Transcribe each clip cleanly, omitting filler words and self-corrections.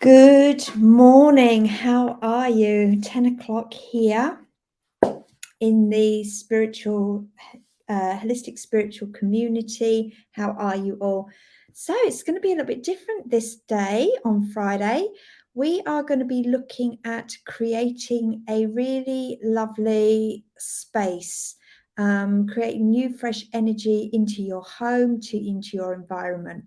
Good morning. How are you? 10 o'clock here in the holistic spiritual community. How are you all? So it's going to be a little bit different this day on Friday. We are going to be looking at creating a really lovely space, creating new fresh energy into your home, into your environment.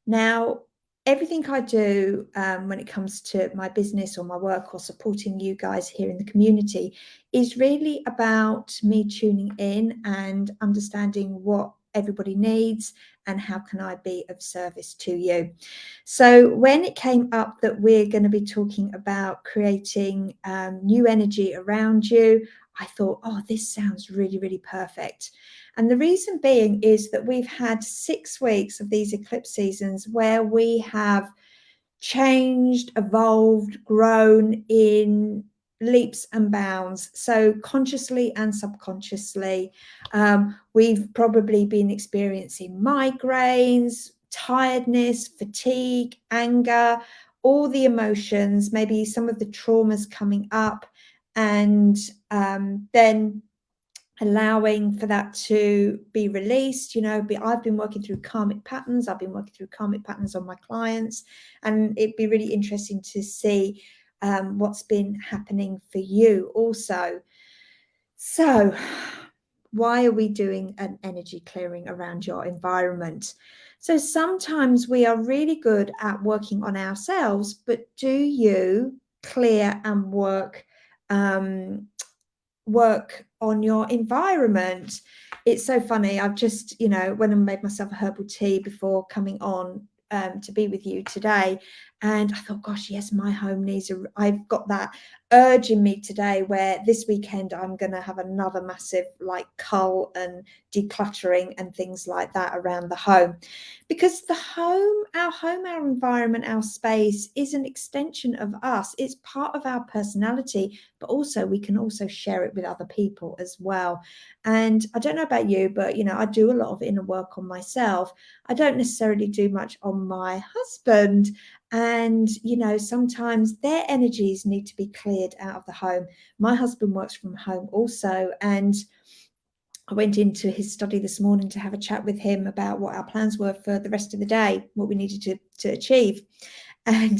Now, everything I do when it comes to my business or my work or supporting you guys here in the community is really about me tuning in and understanding what everybody needs and how can I be of service to you. So when it came up that we're going to be talking about creating new energy around you, I thought, oh, this sounds really, really perfect. And the reason being is that we've had 6 weeks of these eclipse seasons where we have changed, evolved, grown in leaps and bounds. So consciously and subconsciously, we've probably been experiencing migraines, tiredness, fatigue, anger, all the emotions, maybe some of the traumas coming up, and then allowing for that to be released. I've been working through karmic patterns. I've been working through karmic patterns on my clients, and it'd be really interesting to see what's been happening for you also. So why are we doing an energy clearing around your environment? So sometimes we are really good at working on ourselves, but do you clear and work on your environment? It's so funny. I've just, when I made myself a herbal tea before coming on to be with you today, and I thought, gosh, yes, my home needs I've got that urge in me today where this weekend I'm going to have another massive cull and decluttering and things like that around the home, because our environment, our space is an extension of us. It's part of our personality, but also we can also share it with other people as well. And I don't know about you, but I do a lot of inner work on myself. I don't necessarily do much on my husband, and sometimes their energies need to be cleared out of the home. My husband works from home also, and I went into his study this morning to have a chat with him about what our plans were for the rest of the day, what we needed to achieve. And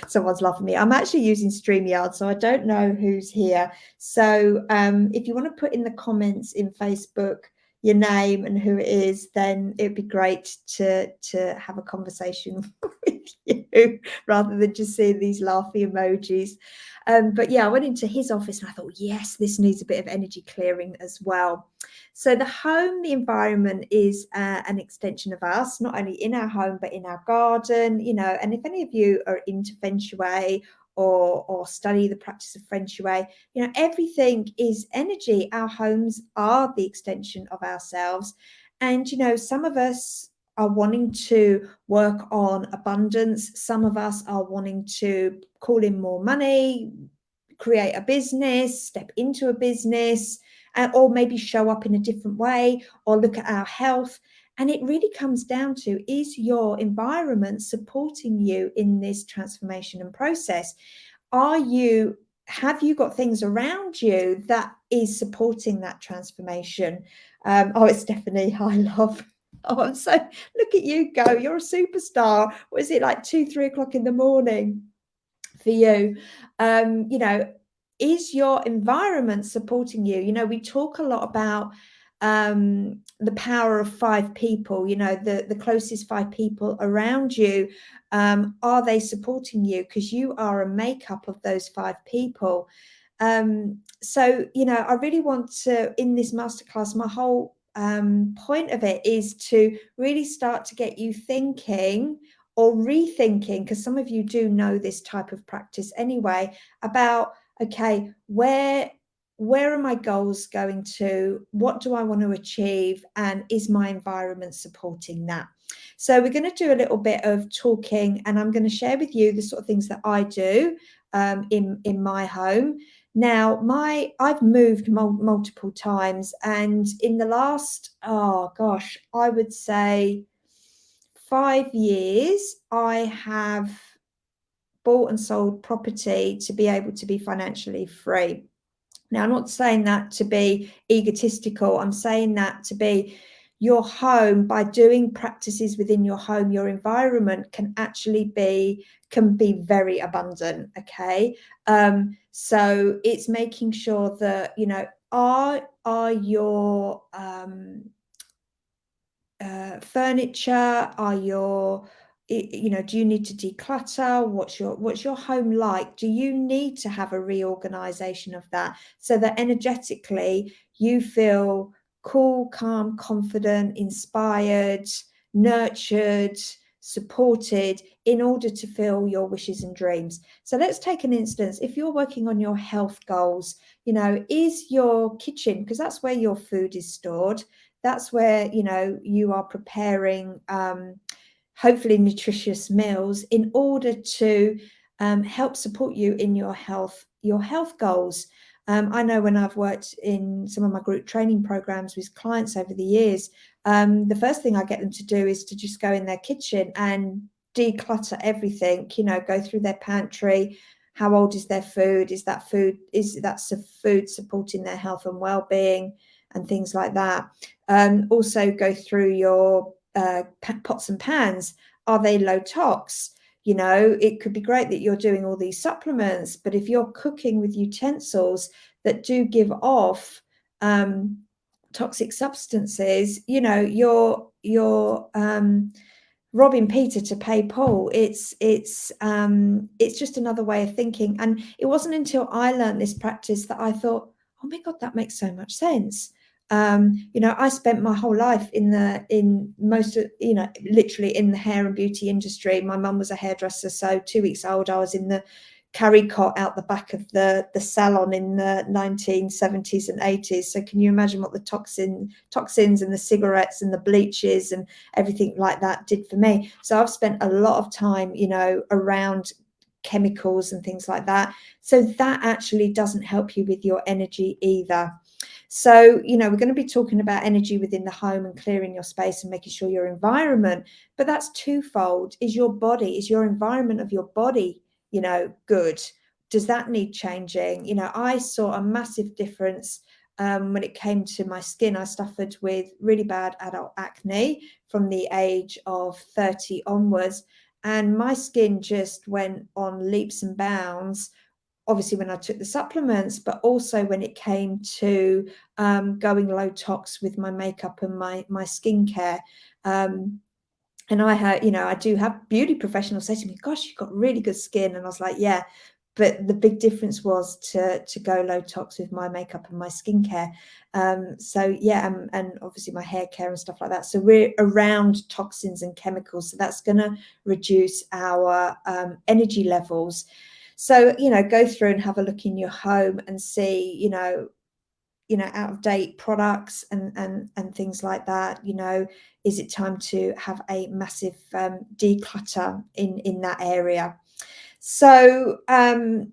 someone's laughing at me. I'm actually using StreamYard, so I don't know who's here. So if you want to put in the comments in Facebook your name and who it is, then it'd be great to have a conversation with you rather than just seeing these laughy emojis. But yeah, I went into his office and I thought, yes, this needs a bit of energy clearing as well. So the home, the environment is an extension of us, not only in our home, but in our garden, and if any of you are into Feng Shui or study the practice of Feng Shui, everything is energy. Our homes are the extension of ourselves. And, some of us are wanting to work on abundance. Some of us are wanting to call in more money, create a business, step into a business, or maybe show up in a different way, or look at our health. And it really comes down to, is your environment supporting you in this transformation and process? Have you got things around you that is supporting that transformation? It's Stephanie. Hi, love. Oh, I'm so, look at you go. You're a superstar. What is it, like 2-3 o'clock in the morning for you? Is your environment supporting you? We talk a lot about the power of 5 people, the closest 5 people around you. Are they supporting you? Because you are a makeup of those 5 people. So I really want to, in this masterclass, my whole point of it is to really start to get you thinking or rethinking, because some of you do know this type of practice anyway, about, okay, where are my goals going to? What do I want to achieve? And is my environment supporting that? So we're going to do a little bit of talking, and I'm going to share with you the sort of things that I do in my home. Now, I've moved multiple times, and in the last, I would say 5 years, I have bought and sold property to be able to be financially free. Now, I'm not saying that to be egotistical. I'm saying that to be your home, by doing practices within your home, your environment can be very abundant. Okay. So it's making sure that, are your furniture, do you need to declutter? What's your home like? Do you need to have a reorganization of that so that energetically you feel cool, calm, confident, inspired, nurtured, supported, in order to fill your wishes and dreams? So let's take an instance. If you're working on your health goals, is your kitchen, because that's where your food is stored, that's where you are preparing hopefully nutritious meals in order to help support you in your health goals. I know when I've worked in some of my group training programs with clients over the years, the first thing I get them to do is to just go in their kitchen and declutter everything, go through their pantry. How old is their food? Is that food supporting their health and well-being, and things like that? Also go through your pots and pans. Are they low tox? It could be great that you're doing all these supplements, but if you're cooking with utensils that do give off toxic substances, you're robbing Peter to pay Paul. It's just another way of thinking. And it wasn't until I learned this practice that I thought, oh my God, that makes so much sense. I spent my whole life in most of, literally in the hair and beauty industry. My mum was a hairdresser, so 2 weeks old, I was in the carry cot out the back of the salon in the 1970s and 80s. So can you imagine what the toxins and the cigarettes and the bleaches and everything like that did for me? So I've spent a lot of time, around chemicals and things like that. So that actually doesn't help you with your energy either. So, we're going to be talking about energy within the home and clearing your space and making sure your environment, but that's twofold. Is your environment of your body, good? Does that need changing? I saw a massive difference when it came to my skin. I suffered with really bad adult acne from the age of 30 onwards, and my skin just went on leaps and bounds, obviously when I took the supplements, but also when it came to going low tox with my makeup and my skincare. And I had, I do have beauty professionals say to me, gosh, you've got really good skin. And I was like, yeah, but the big difference was to go low tox with my makeup and my skincare. So yeah, and obviously my hair care and stuff like that. So we're around toxins and chemicals. So that's going to reduce our energy levels. So, go through and have a look in your home and see, out of date products and things like that. Is it time to have a massive declutter in that area? So decluttering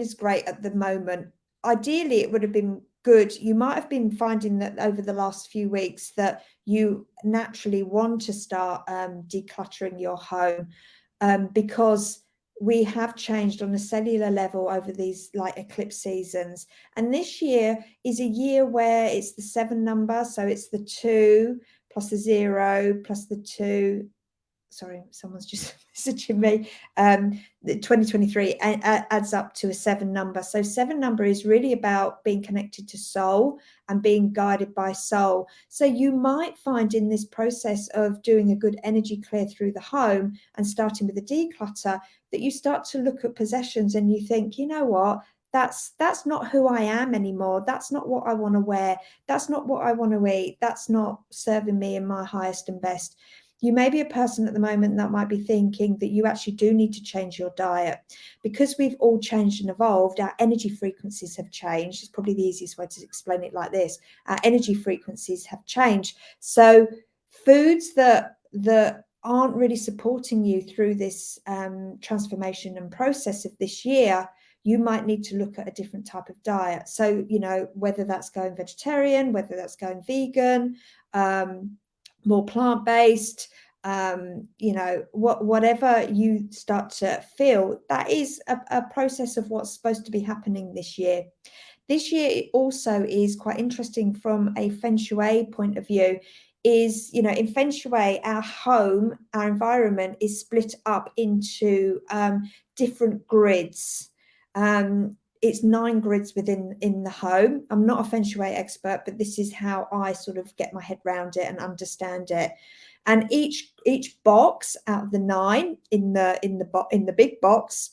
is great at the moment. Ideally, it would have been good. You might have been finding that over the last few weeks that you naturally want to start decluttering your home, because we have changed on a cellular level over these like eclipse seasons. And this year is a year where it's the 7 number. So it's the 2 plus the 0 plus the 2. Sorry, someone's just messaging me. The 2023 adds up to a 7 number. So 7 number is really about being connected to soul and being guided by soul. So you might find in this process of doing a good energy clear through the home and starting with a declutter that you start to look at possessions and you think, you know what? That's not who I am anymore. That's not what I want to wear. That's not what I want to eat. That's not serving me in my highest and best. You may be a person at the moment that might be thinking that you actually do need to change your diet. Because we've all changed and evolved, our energy frequencies have changed. It's probably the easiest way to explain it like this. Our energy frequencies have changed. So foods that aren't really supporting you through this transformation and process of this year, you might need to look at a different type of diet. So, whether that's going vegetarian, whether that's going vegan, more plant-based, you know, whatever you start to feel, that is a process of what's supposed to be happening this year. This year also is quite interesting from a feng shui point of view. Is, you know, in feng shui, our home, our environment is split up into different grids. It's 9 grids within the home. I'm not a feng shui expert, but this is how I sort of get my head around it and understand it. And each box out of the 9 in the big box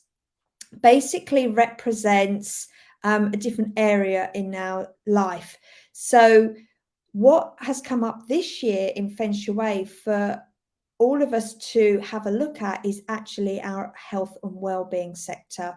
basically represents a different area in our life. So what has come up this year in feng shui for all of us to have a look at is actually our health and well-being sector.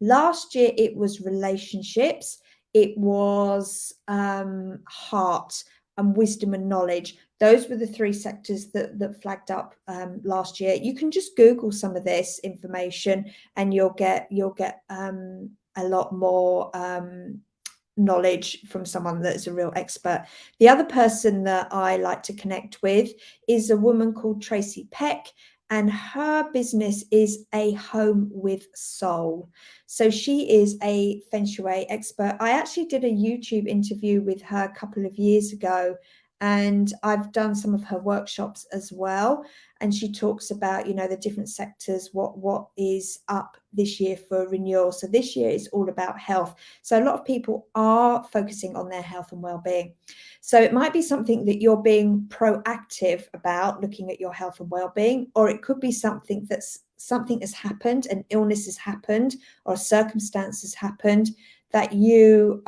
Last year it was relationships, it was heart and wisdom and knowledge. Those were the 3 sectors that flagged up last year. You can just Google some of this information and you'll get a lot more knowledge from someone that's a real expert. The other person that I like to connect with is a woman called Tracy Peck, and her business is a home with soul. So she is a feng shui expert. I actually did a YouTube interview with her a couple of years ago, and I've done some of her workshops as well. And she talks about, you know, the different sectors, what is up this year for renewal. So this year is all about health. So a lot of people are focusing on their health and well-being. So it might be something that you're being proactive about, looking at your health and well-being, or it could be something has happened, an illness has happened, or a circumstance has happened that you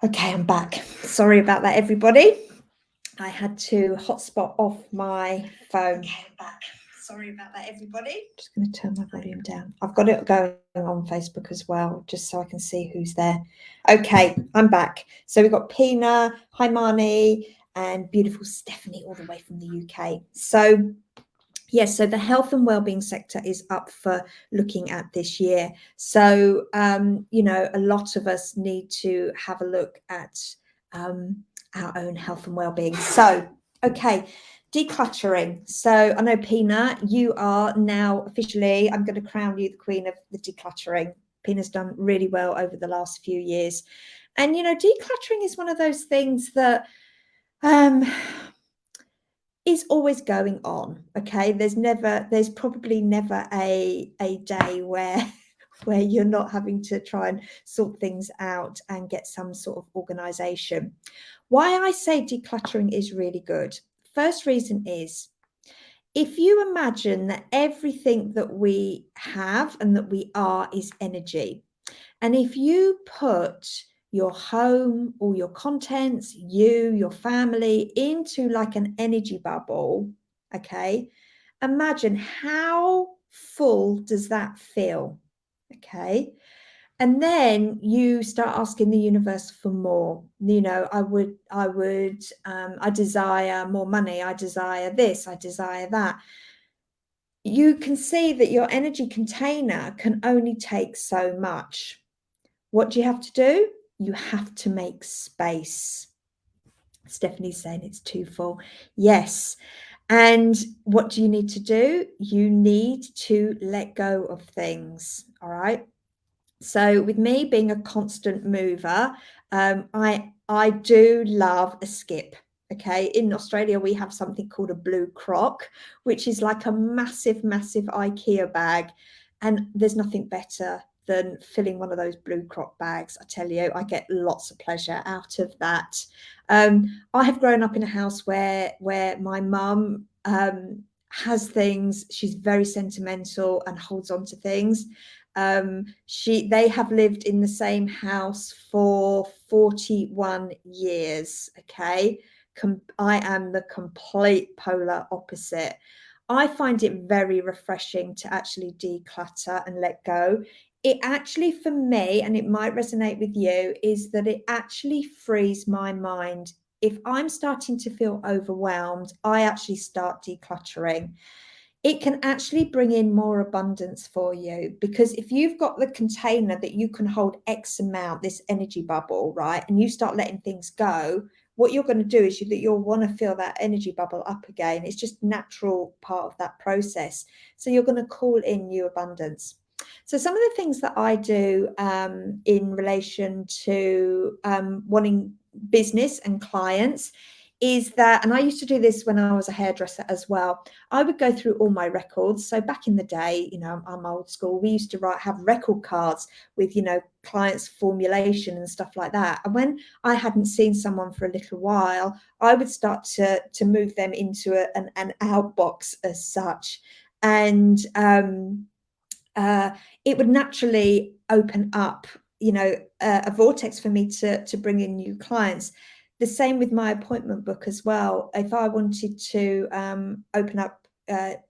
Okay, I'm back. Sorry about that, everybody. I had to hotspot off my phone. Okay, I'm back. Sorry about that, everybody. Just going to turn my volume down. I've got it going on Facebook as well, just so I can see who's there. Okay, I'm back. So we've got Pina, hi Marnie, and beautiful Stephanie all the way from the UK. So yes, so the health and wellbeing sector is up for looking at this year. So, you know, a lot of us need to have a look at our own health and wellbeing. So, okay, decluttering. So I know, Pina, you are now officially, I'm going to crown you the queen of the decluttering. Pina's done really well over the last few years. And, you know, decluttering is one of those things that is always going on. Okay, there's probably never a day where you're not having to try and sort things out and get some sort of organization. Why I say decluttering is really good. First reason is, if you imagine that everything that we have and that we are is energy, and if you put your home, all your contents, you, your family, into like an energy bubble, okay, imagine how full does that feel, okay? And then you start asking the universe for more. You know, I desire more money, I desire this, I desire that. You can see that your energy container can only take so much. What do you have to do? You have to make space. Stephanie's saying it's too full. Yes. And what do you need to do? You need to let go of things. All right. So with me being a constant mover, I do love a skip. Okay, in Australia we have something called a blue crock, which is like a massive, massive IKEA bag, and there's nothing better than filling one of those blue crock bags. I tell you, I get lots of pleasure out of that. I have grown up in a house where my mum has things. She's very sentimental and holds on to things. They have lived in the same house for 41 years. Okay. I am the complete polar opposite. I find it very refreshing to actually declutter and let go. It actually, for me, and it might resonate with you, is that it actually frees my mind. If I'm starting to feel overwhelmed, I actually start decluttering. It can actually bring in more abundance for you, because if you've got the container that you can hold X amount, this energy bubble, right, and you start letting things go, what you're going to do is you'll want to fill that energy bubble up again. It's just natural part of that process. So you're going to call in new abundance. So some of the things that I do in relation to wanting business and clients is that, and I used to do this when I was a hairdresser as well, I would go through all my records. So back in the day, you know, I'm old school. We used to have record cards with, you know, clients' formulation and stuff like that. And when I hadn't seen someone for a little while, I would start to move them into an outbox as such. And it would naturally open up, you know, a vortex for me to bring in new clients. The same with my appointment book as well. If I wanted to open up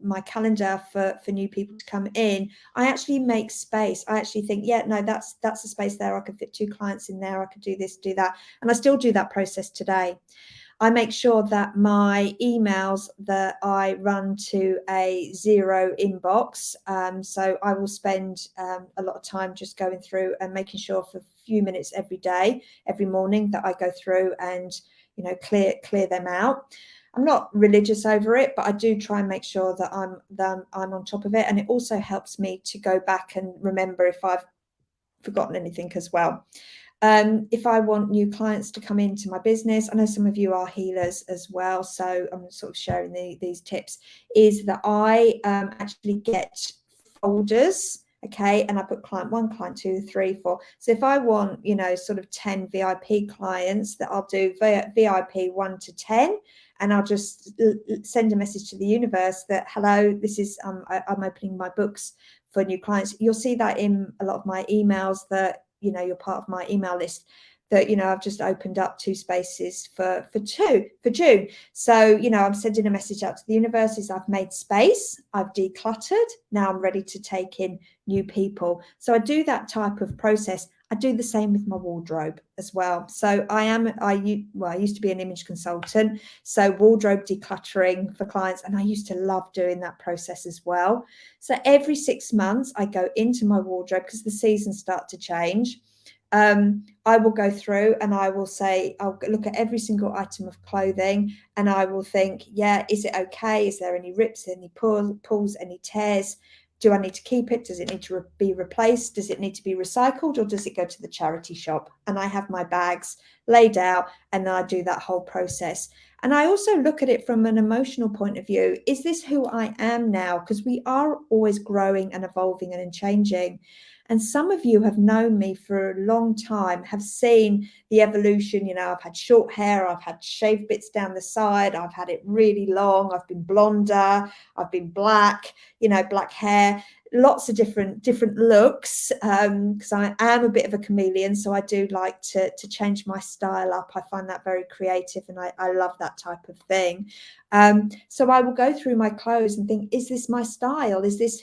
my calendar for new people to come in, I actually make space. I actually think, yeah, no, that's a space there. I could fit 2 clients in there. I could do this, do that. And I still do that process today. I make sure that my emails that I run to a 0 inbox. So I will spend a lot of time just going through and making sure for a few minutes every day, every morning, that I go through and, you know, clear them out. I'm not religious over it, but I do try and make sure that I'm on top of it. And it also helps me to go back and remember if I've forgotten anything as well. If I want new clients to come into my business, I know some of you are healers as well, so I'm sort of sharing these tips, is that I actually get folders, okay, and I put client 1, client 2, 3, 4. So if I want, you know, sort of 10 VIP clients, that I'll do VIP 1 to 10, and I'll just send a message to the universe that, hello, this is I'm opening my books for new clients. You'll see that in a lot of my emails, that, you know, you're part of my email list, that, you know, I've just opened up 2 spaces for June. So, you know, I'm sending a message out to the universe is I've made space, I've decluttered, now I'm ready to take in new people. So I do that type of process. I do the same with my wardrobe as well. So I used to be an image consultant, so wardrobe decluttering for clients, and I used to love doing that process as well. So every 6 months I go into my wardrobe, because the seasons start to change. I will go through and I will say, I'll look at every single item of clothing, and I will think, yeah, is it okay? Is there any rips, any pulls, any tears? Do I need to keep it? Does it need to be replaced? Does it need to be recycled, or does it go to the charity shop? And I have my bags laid out, and then I do that whole process. And I also look at it from an emotional point of view. Is this who I am now? Because we are always growing and evolving and changing. And some of you have known me for a long time, have seen the evolution. You know, I've had short hair, I've had shaved bits down the side, I've had it really long, I've been blonder, I've been black, you know, black hair, lots of different looks, because I am a bit of a chameleon, so I do like to change my style up. I find that very creative, and I love that type of thing. So I will go through my clothes and think, is this my style? Is this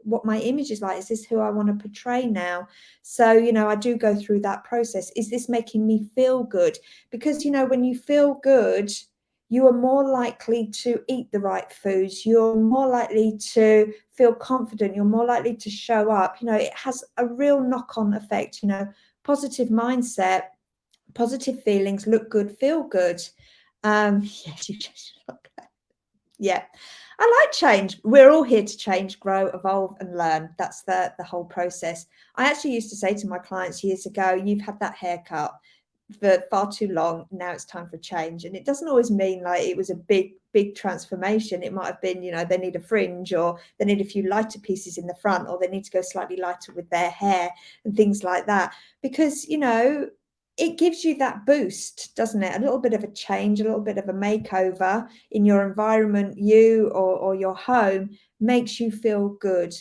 what my image is like? Is this who I want to portray now? So, you know, I do go through that process. Is this making me feel good? Because, you know, when you feel good, you are more likely to eat the right foods. You're more likely to feel confident. You're more likely to show up. You know, it has a real knock-on effect. You know, positive mindset, positive feelings, look good, feel good. Yes, you just look good. Yeah. I like change. We're all here to change, grow, evolve, and learn. That's the whole process. I actually used to say to my clients years ago, you've had that haircut for far too long. Now it's time for change. And it doesn't always mean like it was a big transformation. It might have been, you know, they need a fringe, or they need a few lighter pieces in the front, or they need to go slightly lighter with their hair and things like that. Because, you know, it gives you that boost, doesn't it? A little bit of a change, a little bit of a makeover in your environment, you or your home, makes you feel good.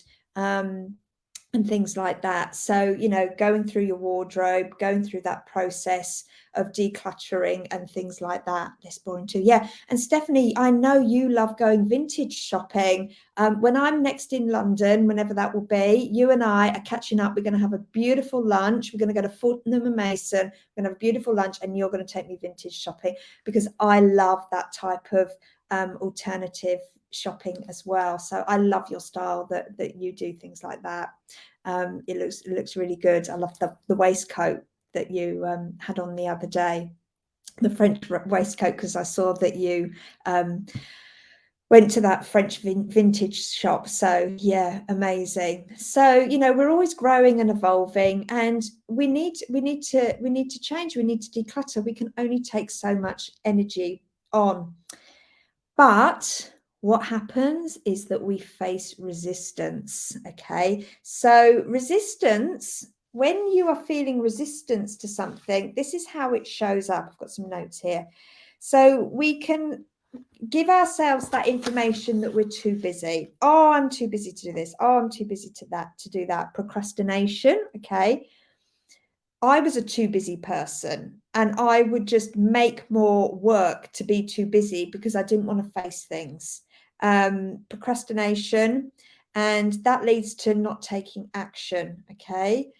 And things like that. So, you know, going through your wardrobe, going through that process of decluttering and things like that. Less boring too. Yeah. And Stephanie, I know you love going vintage shopping. When I'm next in London, whenever that will be, you and I are catching up. We're going to have a beautiful lunch. We're going to go to Fortnum and Mason. We're going to have a beautiful lunch, and you're going to take me vintage shopping, because I love that type of alternative shopping as well. So I love your style that you do things like that. It looks really good. I love the waistcoat that you had on the other day, the French waistcoat, because I saw that you went to that French vintage shop. So yeah, amazing. So, you know, we're always growing and evolving, and we need to change. We need to declutter. We can only take so much energy on. But what happens is that we face resistance, okay? So resistance, when you are feeling resistance to something, this is how it shows up. I've got some notes here. So we can give ourselves that information that we're too busy. Oh, I'm too busy to do this. Oh, I'm too busy to do that. Procrastination, okay? I was a too busy person, and I would just make more work to be too busy because I didn't want to face things. Procrastination, and that leads to not taking action. Okay.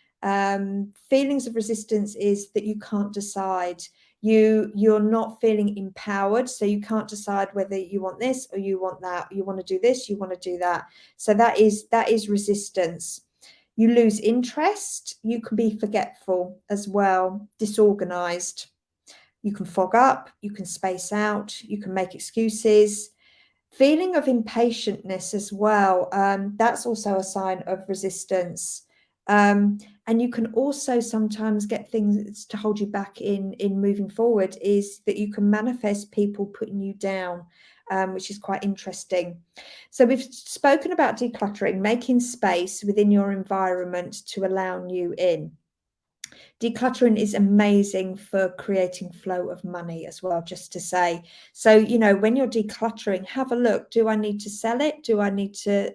Feelings of resistance is that you can't decide. You're not feeling empowered, so you can't decide whether you want this or you want that. You want to do this, you want to do that. So that is resistance. You lose interest. You can be forgetful as well, disorganized. You can fog up, you can space out, you can make excuses. Feeling of impatientness as well. That's also a sign of resistance. And you can also sometimes get things to hold you back in moving forward, is that you can manifest people putting you down, which is quite interesting. So we've spoken about decluttering, making space within your environment to allow new in. Decluttering is amazing for creating flow of money as well, just to say. So, you know, when you're decluttering, have a look. Do I need to sell it? Do I need to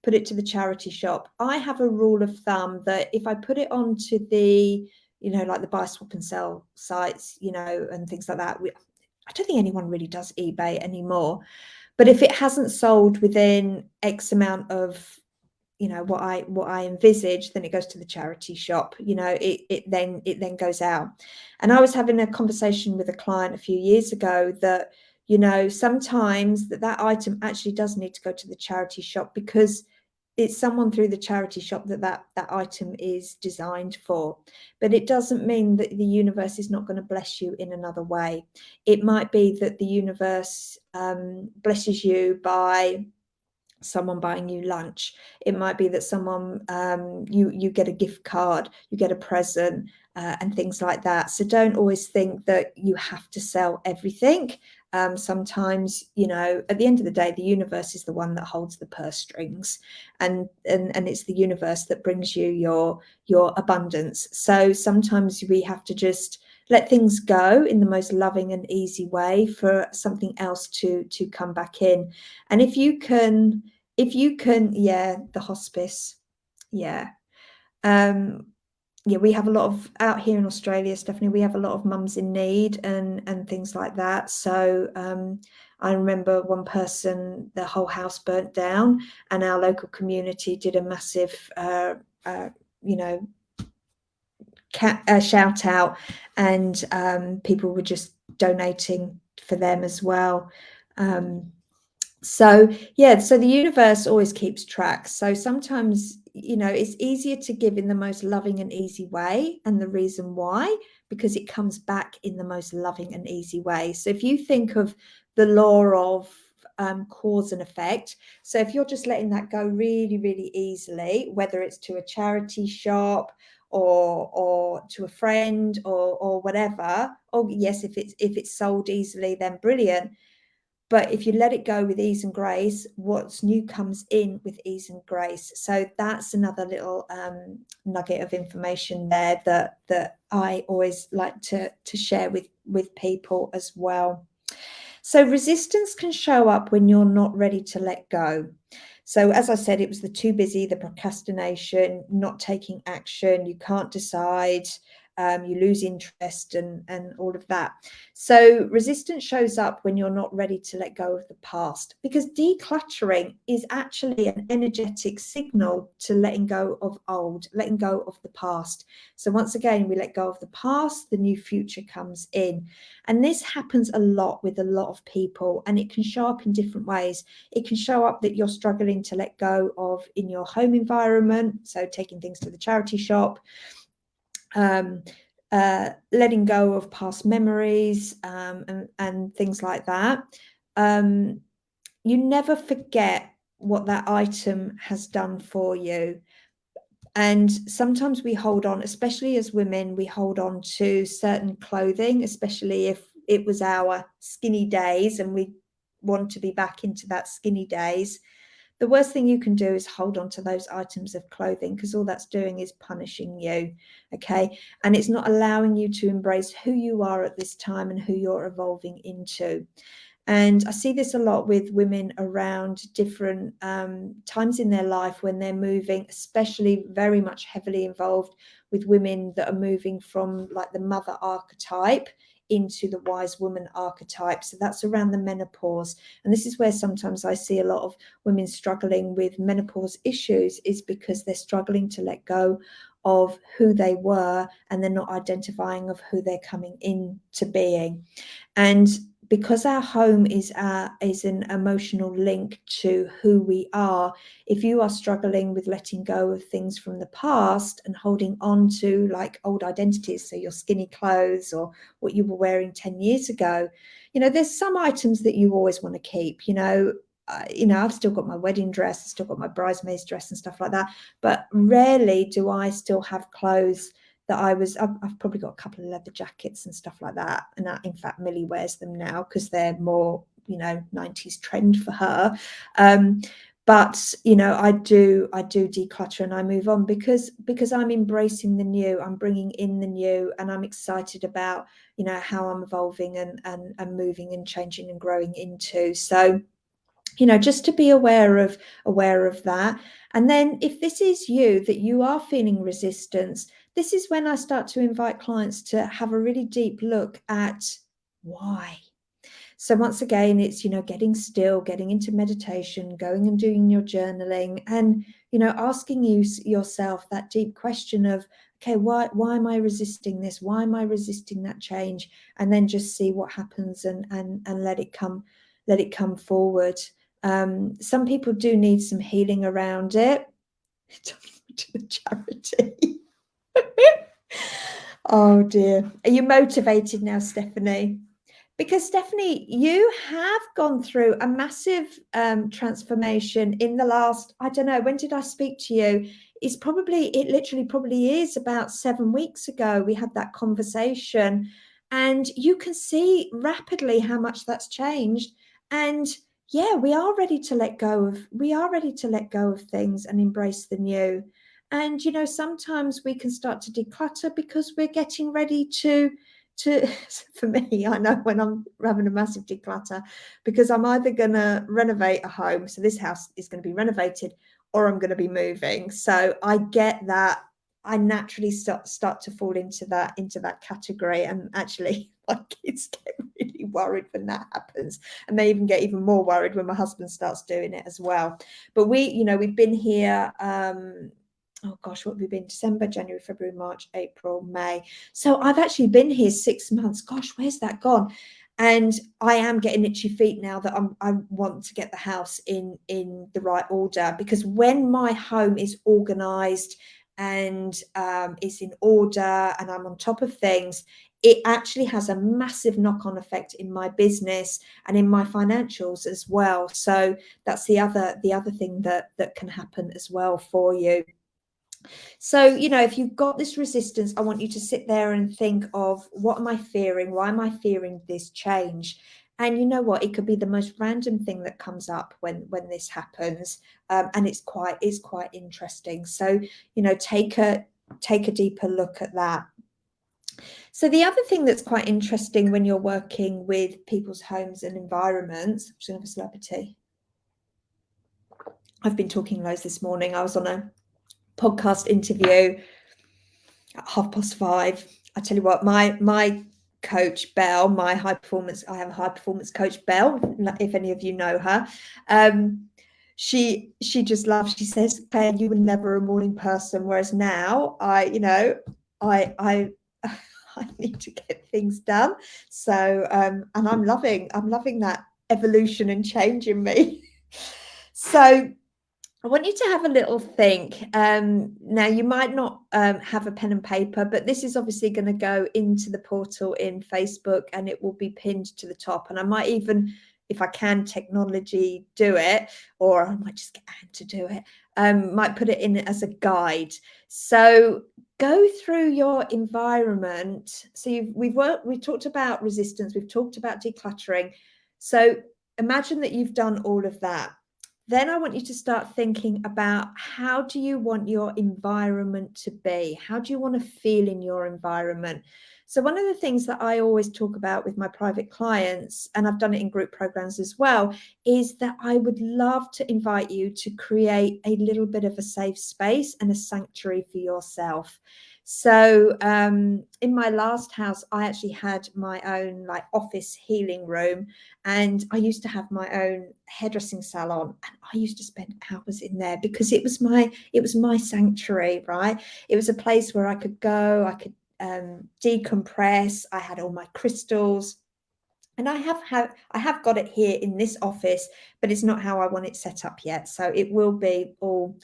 put it to the charity shop? I have a rule of thumb that if I put it onto the, you know, like the buy, swap and sell sites, you know, and things like that, I don't think anyone really does eBay anymore. But if it hasn't sold within X amount of, you know, what I envisage, then it goes to the charity shop. You know, it then goes out. And I was having a conversation with a client a few years ago that, you know, sometimes that item actually does need to go to the charity shop, because it's someone through the charity shop that item is designed for. But it doesn't mean that the universe is not going to bless you in another way. It might be that the universe blesses you by someone buying you lunch. It might be that someone you get a gift card, you get a present, and things like that. So don't always think that you have to sell everything. Sometimes, you know, at the end of the day, the universe is the one that holds the purse strings, and it's the universe that brings you your abundance. So sometimes we have to just let things go in the most loving and easy way for something else to come back in. And if you can, yeah, the hospice, yeah. Yeah, we have a lot of out here in Australia, Stephanie, we have a lot of mums in need and things like that. So I remember one person, the whole house burnt down, and our local community did a massive you know, shout out, and people were just donating for them as well. So yeah, so the universe always keeps track. So sometimes, you know, it's easier to give in the most loving and easy way, and the reason why, because it comes back in the most loving and easy way. So if you think of the law of cause and effect, so if you're just letting that go really, really easily, whether it's to a charity shop or to a friend or whatever, oh yes, if it's sold easily, then brilliant. But if you let it go with ease and grace, what's new comes in with ease and grace. So that's another little nugget of information there that I always like to share with people as well. So resistance can show up when you're not ready to let go. So as I said, it was the too busy, the procrastination, not taking action, you can't decide, you lose interest and all of that. So resistance shows up when you're not ready to let go of the past, because decluttering is actually an energetic signal to letting go of old, letting go of the past. So once again, we let go of the past, the new future comes in. And this happens a lot with a lot of people, and it can show up in different ways. It can show up that you're struggling to let go of in your home environment, so taking things to the charity shop, letting go of past memories, and things like that. You never forget what that item has done for you. And sometimes we hold on, especially as women, we hold on to certain clothing, especially if it was our skinny days and we want to be back into that skinny days. The worst thing you can do is hold on to those items of clothing, because all that's doing is punishing you, okay? And it's not allowing you to embrace who you are at this time and who you're evolving into. And I see this a lot with women around different times in their life when they're moving, especially very much heavily involved with women that are moving from like the mother archetype into the wise woman archetype. So that's around the menopause. And this is where sometimes I see a lot of women struggling with menopause issues, is because they're struggling to let go of who they were, and they're not identifying of who they're coming into being. And because our home is an emotional link to who we are, if you are struggling with letting go of things from the past and holding on to like old identities, so your skinny clothes or what you were wearing 10 years ago, you know, there's some items that you always want to keep. You know, I've still got my wedding dress, I've still got my bridesmaid's dress and stuff like that, but rarely do I still have clothes that I've probably got a couple of leather jackets and stuff like that. And in fact, Millie wears them now because they're more, you know, 90s trend for her. But, you know, I do declutter and I move on because I'm embracing the new, I'm bringing in the new, and I'm excited about, you know, how I'm evolving and moving and changing and growing into. So, you know, just to be aware of that. And then if this is you, that you are feeling resistance, this is when I start to invite clients to have a really deep look at why. So once again, it's, you know, getting still, getting into meditation, going and doing your journaling, and, you know, asking yourself that deep question of, okay, why am I resisting this? Why am I resisting that change? And then just see what happens and let it come forward. Some people do need some healing around it. To the charity. Oh dear. Are you motivated now, Stephanie? Because Stephanie, you have gone through a massive transformation in the last, I don't know, when did I speak to you? It literally probably is about 7 weeks ago. We had that conversation, And you can see rapidly how much that's changed. And yeah, we are ready to let go of things and embrace the new. And sometimes we can start to declutter because we're getting ready to for me, I know when I'm having a massive declutter, because I'm either going to renovate a home, so this house is going to be renovated, or I'm going to be moving. So I get that. I naturally start to fall into that category, and actually my kids get really worried when that happens, and they even get even more worried when my husband starts doing it as well. But we've been here, oh gosh, what have we been? December, January, February, March, April, May. So I've actually been here 6 months. Gosh, where's that gone? And I am getting itchy feet now that I want to get the house in the right order, because when my home is organized and is in order and I'm on top of things, it actually has a massive knock-on effect in my business and in my financials as well. So that's the other thing that can happen as well for you. So, if you've got this resistance, I want you to sit there and think of, what am I fearing? Why am I fearing this change? And you know what? It could be the most random thing that comes up when this happens, and it's quite interesting. So, take a deeper look at that. So the other thing that's quite interesting when you're working with people's homes and environments, I'm just going to have a slab of tea. I've been talking loads this morning. I was on a podcast interview at 5:30. I tell you what, my coach Belle, I have a high performance coach Belle, if any of you know her. She just laughs. She says, "Claire, you were never a morning person, whereas now I I need to get things done." So and I'm loving that evolution and change in me. So I want you to have a little think. Now, you might not have a pen and paper, but this is obviously going to go into the portal in Facebook, and it will be pinned to the top. And I might even, if I can technology do it, or I might just get Anne to do it, might put it in as a guide. So go through your environment. So we've talked about resistance, we've talked about decluttering. So imagine that you've done all of that. Then I want you to start thinking about, how do you want your environment to be? How do you want to feel in your environment? So one of the things that I always talk about with my private clients, and I've done it in group programs as well, is that I would love to invite you to create a little bit of a safe space and a sanctuary for yourself. So in my last house, I actually had my own office healing room, and I used to have my own hairdressing salon, and I used to spend hours in there because it was my sanctuary, right? It was a place where I could go, I could decompress. I had all my crystals. And I have got it here in this office, but it's not how I want it set up yet. So it will be all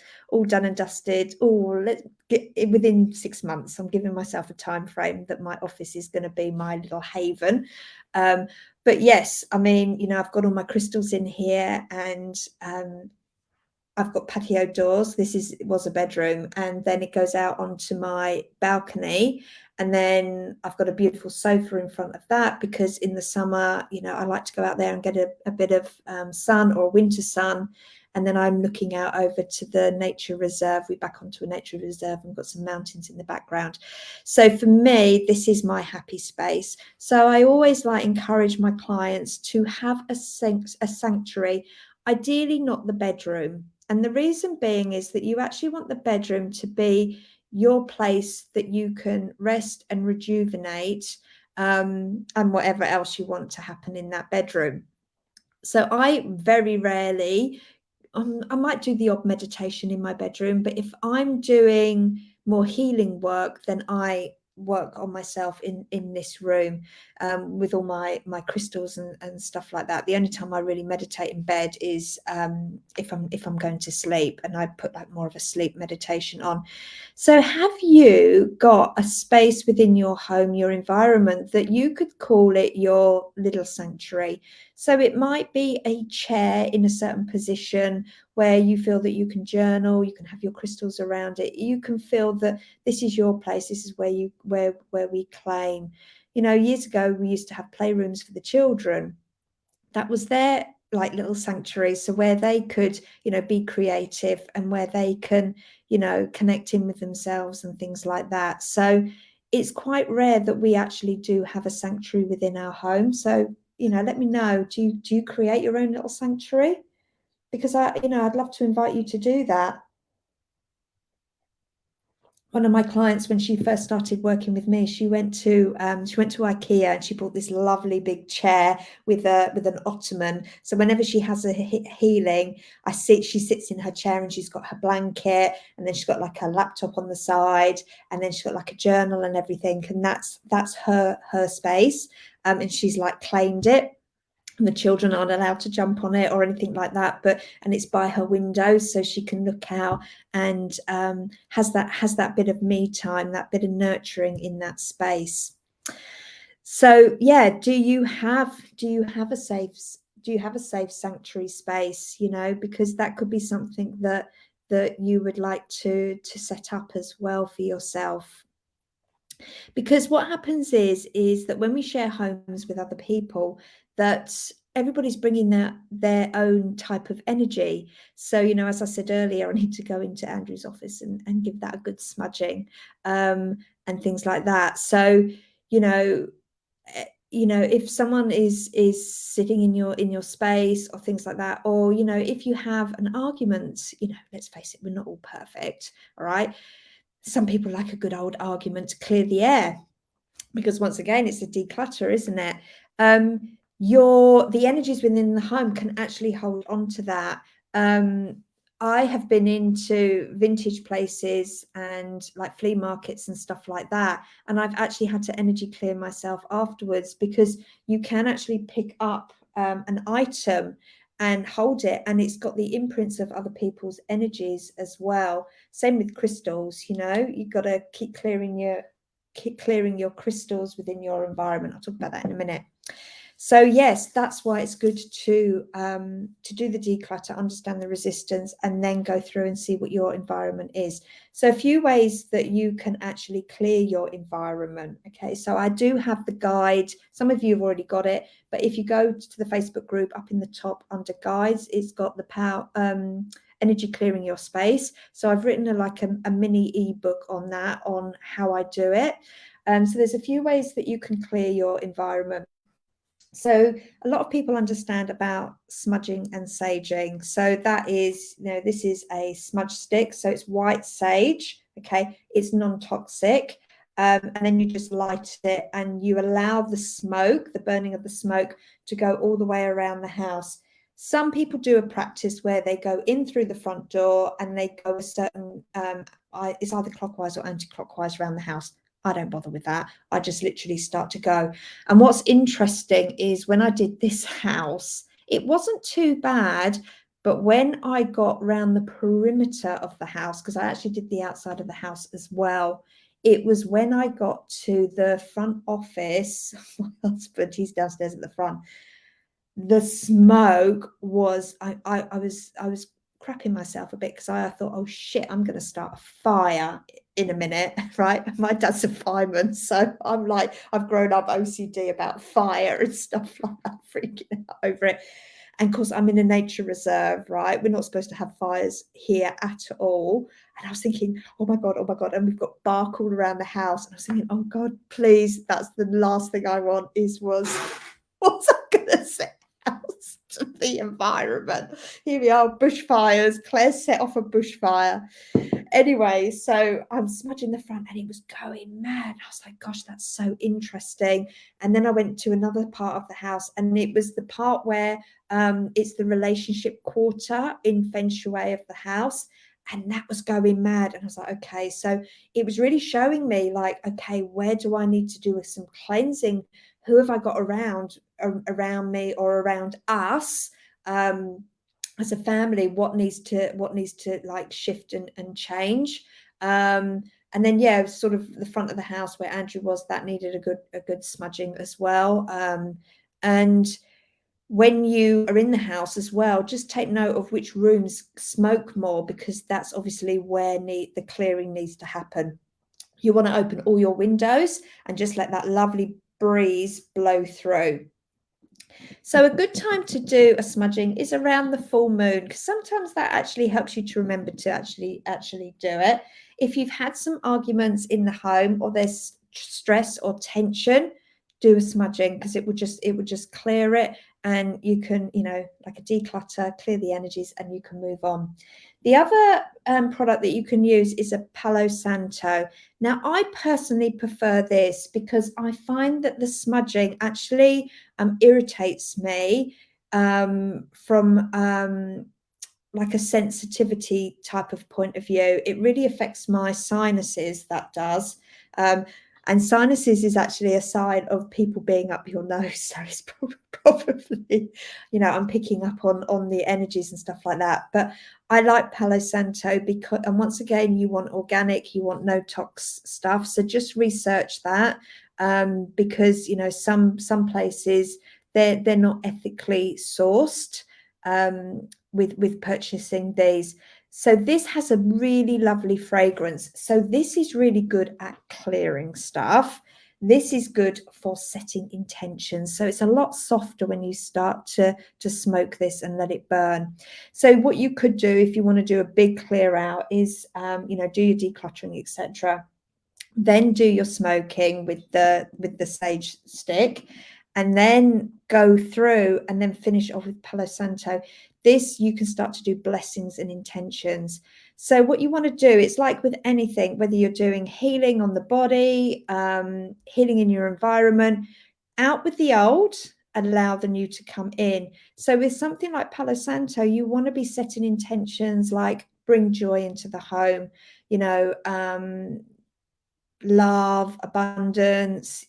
done and dusted. Let's get it within 6 months. I'm giving myself a time frame that my office is going to be my little haven. But yes, I mean, I've got all my crystals in here, and I've got patio doors. It was a bedroom, and then it goes out onto my balcony. And then I've got a beautiful sofa in front of that, because in the summer, I like to go out there and get a bit of sun, or winter sun. And then I'm looking out over to the nature reserve. We're back onto a nature reserve, and we've got some mountains in the background. So for me, this is my happy space. So I always encourage my clients to have a sanctuary, ideally not the bedroom. And the reason being is that you actually want the bedroom to be your place that you can rest and rejuvenate, and whatever else you want to happen in that bedroom. So I very rarely, I might do the odd meditation in my bedroom, but if I'm doing more healing work, then I work on myself in this room, with all my crystals and stuff like that. The only time I really meditate in bed is if I'm going to sleep, and I put more of a sleep meditation on. So have you got a space within your home, your environment, that you could call it your little sanctuary? So it might be a chair in a certain position where you feel that you can journal, you can have your crystals around it, you can feel that this is your place, this is where we claim. You know, years ago, we used to have playrooms for the children. That was their like little sanctuary. So where they could, you know, be creative and where they can, you know, connect in with themselves and things like that. So it's quite rare that we actually do have a sanctuary within our home. So, you know, let me know, do you create your own little sanctuary? Because I'd love to invite you to do that. One of my clients, when she first started working with me, she went to IKEA and she bought this lovely big chair with an ottoman. So whenever she has a healing, she sits in her chair and she's got her blanket, and then she's got like her laptop on the side, and then she's got like a journal and everything, and that's her space. And she's like claimed it. And the children aren't allowed to jump on it or anything like that, and it's by her window, so she can look out and has that bit of me time, that bit of nurturing in that space. So yeah, do you have a safe sanctuary space? You know, because that could be something that you would like to set up as well for yourself. Because what happens is that when we share homes with other people, that everybody's bringing their own type of energy. So, you know, as I said earlier, I need to go into Andrew's office and give that a good smudging, and things like that. So, you know, if someone is sitting in your space or things like that, or, you know, if you have an argument, you know, let's face it, we're not all perfect, all right? Some people like a good old argument to clear the air, because once again, it's a declutter, isn't it? The energies within the home can actually hold on to that. I have been into vintage places and like flea markets and stuff like that, and I've actually had to energy clear myself afterwards, because you can actually pick up an item and hold it, and it's got the imprints of other people's energies as well. Same with crystals, you know, you've got to keep clearing your crystals within your environment. I'll talk about that in a minute. So yes, that's why it's good to do the declutter, understand the resistance, and then go through and see what your environment is. So a few ways that you can actually clear your environment. Okay, so I do have the guide. Some of you have already got it, but if you go to the Facebook group, up in the top under guides, it's got the power energy clearing your space. So I've written a mini ebook on that, on how I do it. So there's a few ways that you can clear your environment. So a lot of people understand about smudging and saging. So that is, you know, this is a smudge stick. So it's white sage. Okay, it's non-toxic. And then you just light it and you allow the smoke, the burning of the smoke, to go all the way around the house. Some people do a practice where they go in through the front door and they go a certain, it's either clockwise or anti-clockwise around the house. I don't bother with that. I just literally start to go. And what's interesting is when I did this house, it wasn't too bad, but when I got around the perimeter of the house, because I actually did the outside of the house as well, it was when I got to the front office, my husband, he's downstairs at the front, the smoke was, I was crapping myself a bit, because I thought, oh shit, I'm going to start a fire in a minute, right? My dad's a fireman, so I'm like, I've grown up OCD about fire and stuff like that, freaking out over it. And of course, I'm in a nature reserve, right? We're not supposed to have fires here at all. And I was thinking, oh my God, and we've got bark all around the house. And I was thinking, oh God, please, that's the last thing I want what's I gonna say? To the environment. Here we are, bushfires. Claire set off a bushfire. Anyway, so I'm smudging the front and it was going mad. I was like, gosh, that's so interesting. And then I went to another part of the house, and it was the part where it's the relationship quarter in Feng Shui of the house. And that was going mad. And I was like, okay. So it was really showing me like, okay, where do I need to do some cleansing? Who have I got around me or around us as a family? What needs to like shift and change? And then yeah, sort of the front of the house where Andrew was, that needed a good smudging as well. And when you are in the house as well, just take note of which rooms smoke more, because that's obviously where the clearing needs to happen. You want to open all your windows and just let that lovely breeze blow through. So a good time to do a smudging is around the full moon, because sometimes that actually helps you to remember to actually do it. If you've had some arguments in the home or there's stress or tension, do a smudging, because it would just clear it, and you can, like a declutter, clear the energies, and you can move on. The other product that you can use is a Palo Santo. Now, I personally prefer this because I find that the smudging actually irritates me from like a sensitivity type of point of view. It really affects my sinuses, that does. And sinuses is actually a sign of people being up your nose. So it's probably, I'm picking up on the energies and stuff like that. But I like Palo Santo because, and once again, you want organic, you want no tox stuff. So just research that, because, some places they're not ethically sourced with purchasing these. So this has a really lovely fragrance. So this is really good at clearing stuff. This is good for setting intentions. So it's a lot softer when you start to smoke this and let it burn. So what you could do if you want to do a big clear out is, do your decluttering, etc. Then do your smoking with the sage stick, and then go through and then finish off with Palo Santo. This, you can start to do blessings and intentions. So what you want to do, it's like with anything, whether you're doing healing on the body, healing in your environment, out with the old and allow the new to come in. So with something like Palo Santo, you want to be setting intentions like bring joy into the home, love, abundance.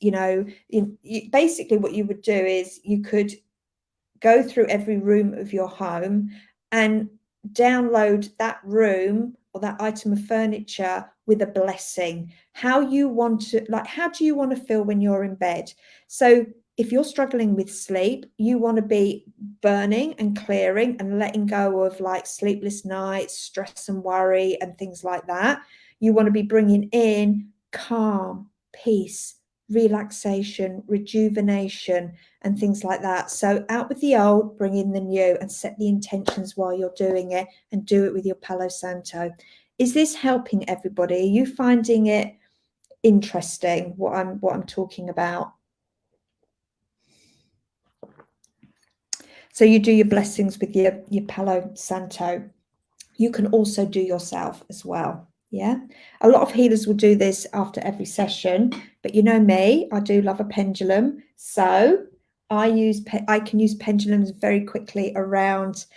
Basically what you would do is you could go through every room of your home and download that room or that item of furniture with a blessing. How do you want to feel when you're in bed? So if you're struggling with sleep, you want to be burning and clearing and letting go of like sleepless nights, stress and worry and things like that. You want to be bringing in calm, peace, relaxation, rejuvenation, and things like that. So out with the old, bring in the new, and set the intentions while you're doing it, and do it with your Palo Santo. Is this helping everybody? Are you finding it interesting what I'm talking about? So you do your blessings with your Palo Santo. You can also do yourself as well. Yeah, a lot of healers will do this after every session, but you know me, I do love a pendulum. So I can use pendulums very quickly around.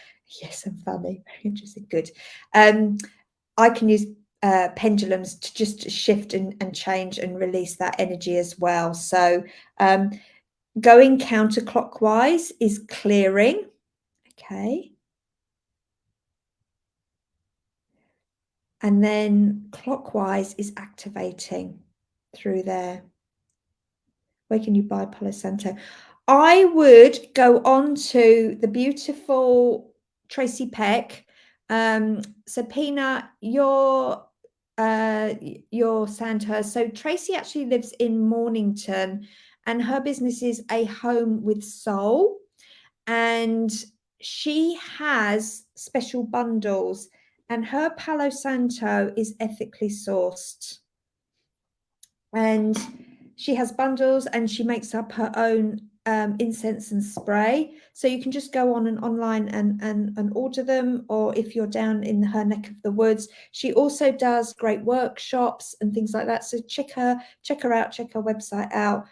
Yes, I'm funny, very interesting, good. I can use pendulums to just shift and change and release that energy as well. So going counterclockwise is clearing. Okay. And then clockwise is activating through there. Where can you buy Palo Santo? I would go on to the beautiful Tracy Peck. So Pina, your Sandhurst. So Tracy actually lives in Mornington, and her business is A Home with Soul. And she has special bundles, and her Palo Santo is ethically sourced. And she has bundles, and she makes up her own incense and spray. So you can just go on and online and order them, or if you're down in her neck of the woods, she also does great workshops and things like that. So check her out, check her website out.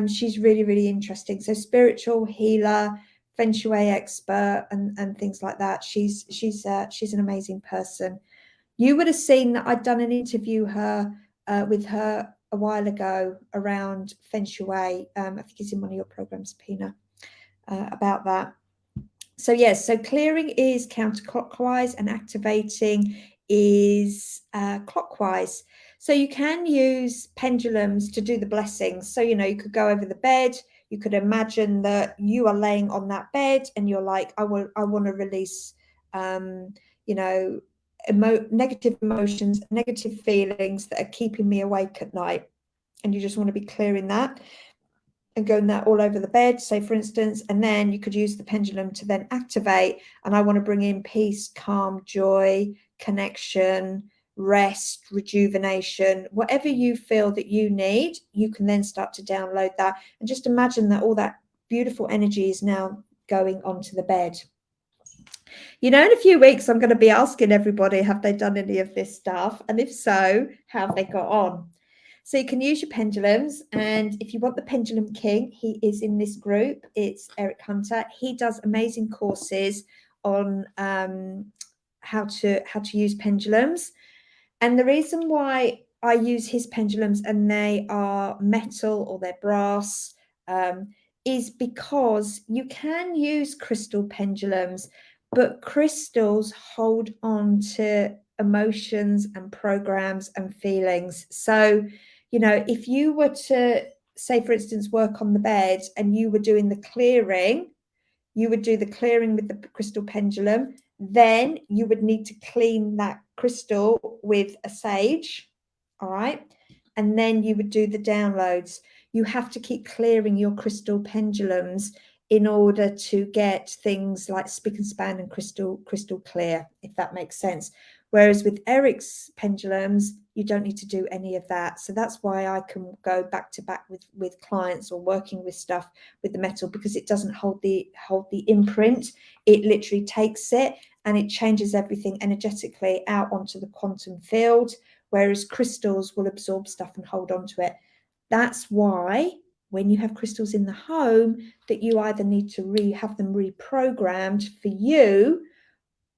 She's really, really interesting. So spiritual healer, feng shui expert, and things like that. She's an amazing person. You would have seen that I'd done an interview with her a while ago around feng shui. I think it's in one of your programs, Pina, about that. So yes, so clearing is counterclockwise and activating is clockwise. So you can use pendulums to do the blessings. So, you could go over the bed. You could imagine that you are laying on that bed and you're like, I want to release, negative emotions, negative feelings that are keeping me awake at night. And you just want to be clearing that. and going that all over the bed, say for instance, and then you could use the pendulum to then activate. And I want to bring in peace, calm, joy, connection, rest, rejuvenation, whatever you feel that you need, you can then start to download that. And just imagine that all that beautiful energy is now going onto the bed. You know, in a few weeks, I'm going to be asking everybody, have they done any of this stuff? And if so, how have they got on? So you can use your pendulums. And if you want the Pendulum King, he is in this group. It's Eric Hunter. He does amazing courses on how to use pendulums. And the reason why I use his pendulums and they are metal or they're brass is because you can use crystal pendulums, but crystals hold on to emotions and programs and feelings. So, you know, if you were to, say, for instance, work on the bed and you were doing the clearing, you would do the clearing with the crystal pendulum. Then you would need to clean that crystal with a sage. All right. And then you would do the downloads. You have to keep clearing your crystal pendulums in order to get things like spick and span and crystal clear, if that makes sense. Whereas with Eric's pendulums, you don't need to do any of that. So that's why I can go back to back with clients or working with stuff with the metal, because it doesn't hold the imprint. It literally takes it and it changes everything energetically out onto the quantum field, whereas crystals will absorb stuff and hold on to it. That's why when you have crystals in the home, that you either need to have them reprogrammed for you,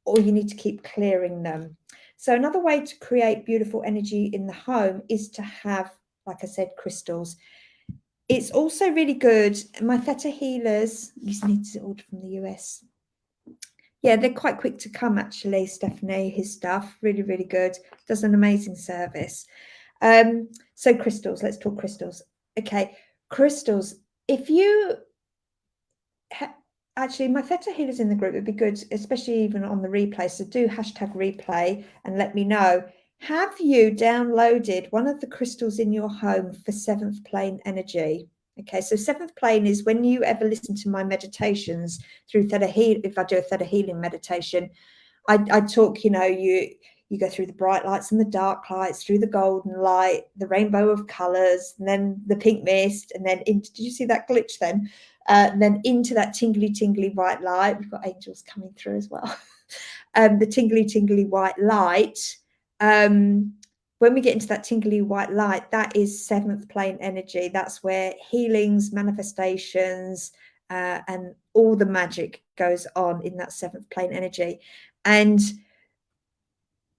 or you need to keep clearing them. So another way to create beautiful energy in the home is to have, like I said, crystals. It's also really good. My Theta healers, you need to order from the US. Yeah, they're quite quick to come, actually, Stephanie. His stuff, really, really good. Does an amazing service. So crystals, let's talk crystals. Okay, crystals. If you actually, my Theta healers in the group would be good, especially even on the replay. So do #replay and let me know. Have you downloaded one of the crystals in your home for seventh plane energy? Okay, so seventh plane is when you ever listen to my meditations through Theta Heal. If I do a Theta healing meditation, I talk, you know, you go through the bright lights and the dark lights, through the golden light, the rainbow of colors, and then the pink mist, and then into, did you see that glitch then? And then into that tingly white light. We've got angels coming through as well. The tingly white light. When we get into that tingly white light, that is seventh plane energy. That's where healings, manifestations, and all the magic goes on in that seventh plane energy. And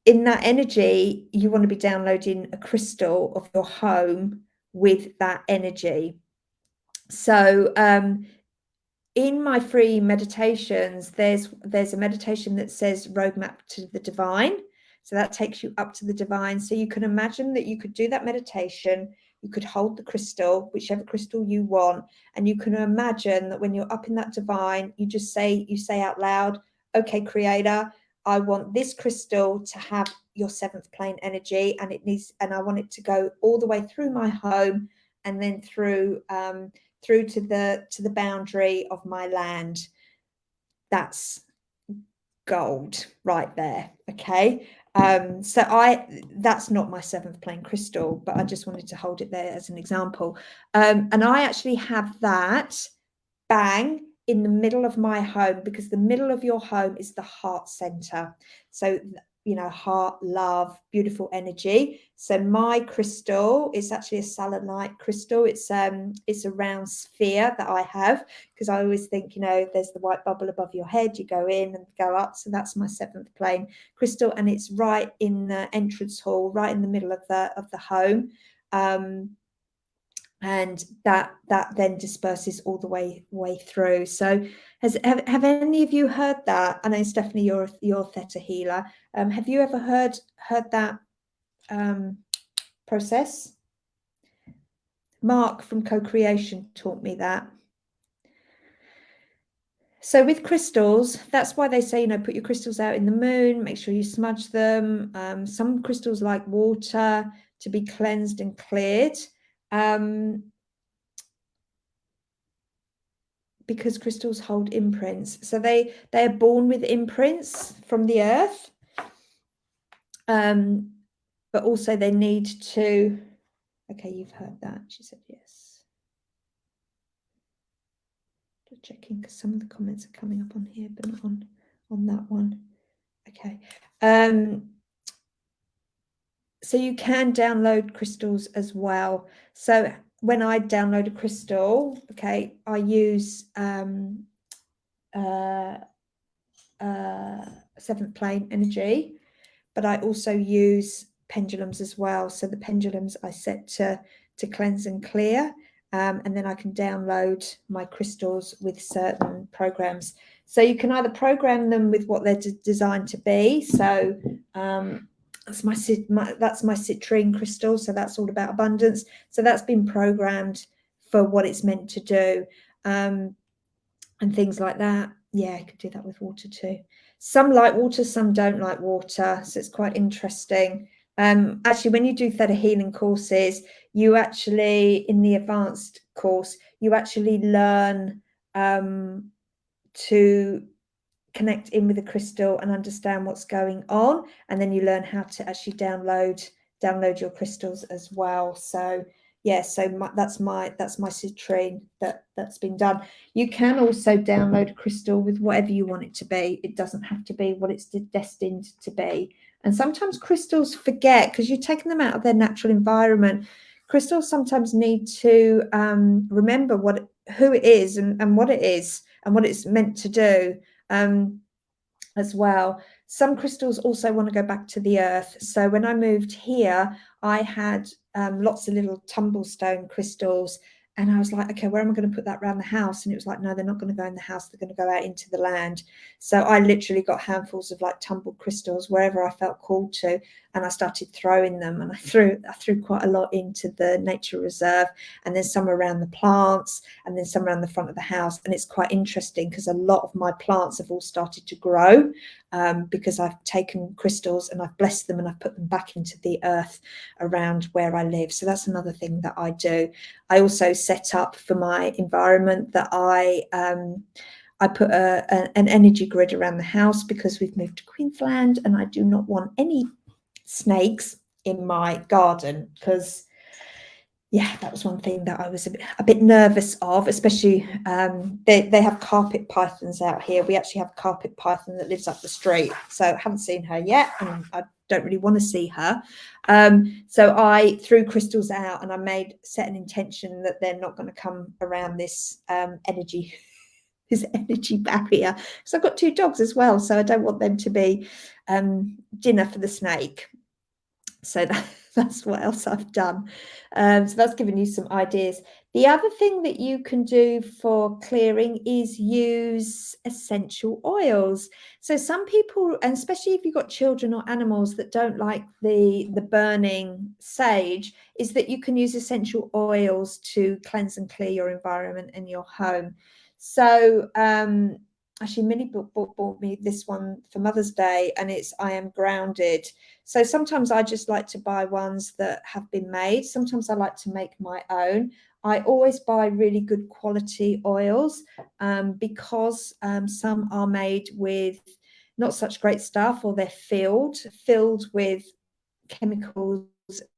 in that energy, you want to be downloading a crystal of your home with that energy. So in my free meditations, there's a meditation that says roadmap to the divine. So that takes you up to the divine. So you can imagine that you could do that meditation. You could hold the crystal, whichever crystal you want, and you can imagine that when you're up in that divine, you say out loud, okay, creator, I want this crystal to have your seventh plane energy, and I want it to go all the way through my home and then through to the boundary of my land. That's gold right there. Okay. So that's not my seventh plane crystal, but I just wanted to hold it there as an example. And I actually have that bang in the middle of my home, because the middle of your home is the heart center. So, you know, heart, love, beautiful energy. So my crystal is actually a selenite crystal. It's a round sphere that I have, because I always think, you know, there's the white bubble above your head, you go in and go up. So that's my seventh plane crystal, and it's right in the entrance hall, right in the middle of the home. And that then disperses all the way through. So have any of you heard that? I know, Stephanie, you're Theta healer. Have you ever heard that process? Mark from Co-Creation taught me that. So with crystals, that's why they say, you know, put your crystals out in the moon, make sure you smudge them. Some crystals like water to be cleansed and cleared. because crystals hold imprints. So they're born with imprints from the earth. But also they need to, okay, you've heard that. She said yes. Just checking because some of the comments are coming up on here, but not on that one. Okay. So you can download crystals as well. So when I download a crystal, okay, I use seventh plane energy, but I also use pendulums as well. So the pendulums I set to cleanse and clear, and then I can download my crystals with certain programs. So you can either program them with what they're designed to be. So that's my citrine crystal. So that's all about abundance. So that's been programmed for what it's meant to do, and things like that. Yeah, I could do that with water too. Some like water, some don't like water. So it's quite interesting. Actually, when you do theta healing courses, you actually, in the advanced course, you actually learn to connect in with the crystal and understand what's going on, and then you learn how to actually download your crystals as well. So yeah, so that's my citrine that's been done. You can also download a crystal with whatever you want it to be. It doesn't have to be what it's destined to be. And sometimes crystals forget, because you're taking them out of their natural environment. Crystals sometimes need to remember who it is and what it is and what it's meant to do. As well. Some crystals also want to go back to the earth. So when I moved here, I had lots of little tumblestone crystals, and I was like, okay, where am I going to put that around the house? And it was like, no, they're not going to go in the house. They're going to go out into the land. So I literally got handfuls of like tumbled crystals wherever I felt called to, and I started throwing them. And I threw quite a lot into the nature reserve, and then some around the plants, and then some around the front of the house. And it's quite interesting because a lot of my plants have all started to grow, because I've taken crystals and I've blessed them and I've put them back into the earth around where I live. So that's another thing that I do. I also set up for my environment that I put an energy grid around the house, because we've moved to Queensland and I do not want any snakes in my garden, because yeah, that was one thing that I was a bit nervous of, especially they have carpet pythons out here. We actually have a carpet python that lives up the street. So I haven't seen her yet, and I don't really want to see her. So I threw crystals out, and I set an intention that they're not going to come around this energy barrier, because I've got 2 dogs as well. So I don't want them to be dinner for the snake. So that's what else I've done. So that's given you some ideas. The other thing that you can do for clearing is use essential oils. So some people, and especially if you've got children or animals that don't like the burning sage, is that you can use essential oils to cleanse and clear your environment and your home. So actually, Millie bought me this one for Mother's Day, and it's I Am Grounded. So sometimes I just like to buy ones that have been made. Sometimes I like to make my own. I always buy really good quality oils, because some are made with not such great stuff, or they're filled with chemicals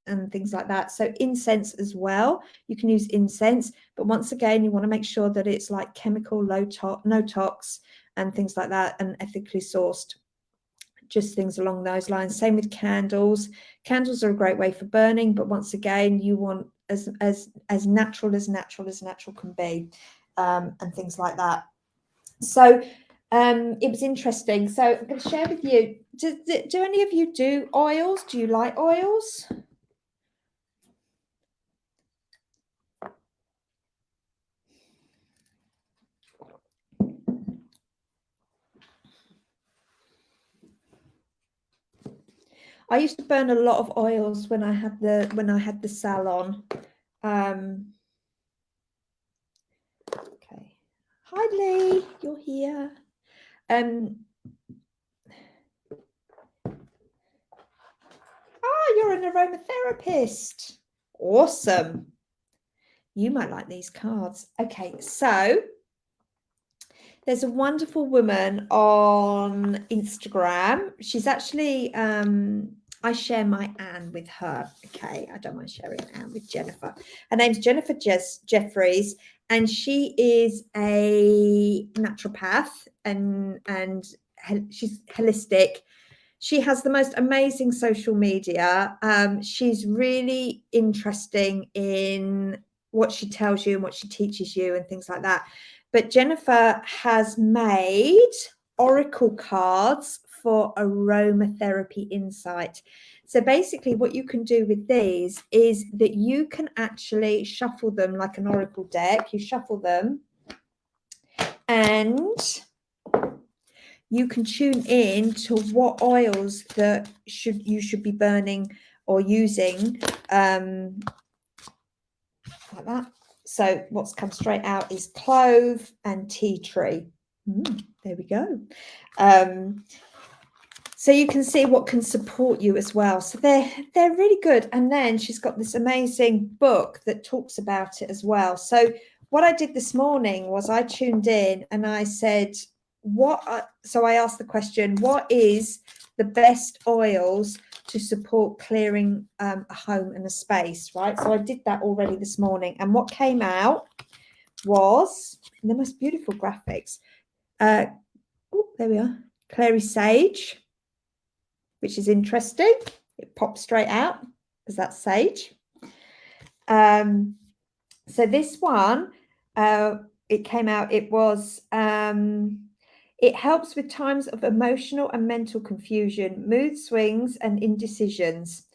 and things like that. So incense as well, you can use incense, but once again, you want to make sure that it's like chemical, no tox and things like that, and ethically sourced. Just things along those lines. Same with candles. Candles are a great way for burning, but once again, you want as natural as natural can be, and things like that. So it was interesting. So I'm going to share with you. Do any of you do oils? Do you like oils? I used to burn a lot of oils when I had the salon. Okay. Hi Lee, you're here. You're an aromatherapist. Awesome. You might like these cards. Okay, so There's a wonderful woman on Instagram. She's actually, I share my Anne with her. Okay, I don't mind sharing Anne with Jennifer. Her name's Jennifer Jeffries, and she is a naturopath and she's holistic. She has the most amazing social media. She's really interesting in what she tells you and what she teaches you and things like that. But Jennifer has made oracle cards for aromatherapy insight. So basically what you can do with these is that you can actually shuffle them like an oracle deck. You shuffle them and you can tune in to what oils that you should be burning or using, like that. So what's come straight out is clove and tea tree. There we go. So you can see what can support you as well. So they're really good. And then she's got this amazing book that talks about it as well. So what I did this morning was I tuned in and I said, so I asked the question, what is the best oils to support clearing a home and a space, right? So I did that already this morning. And what came out was the most beautiful graphics. There we are. Clary sage, which is interesting. It pops straight out because that's sage. So this one, it came out, it was, it helps with times of emotional and mental confusion, mood swings and indecisions,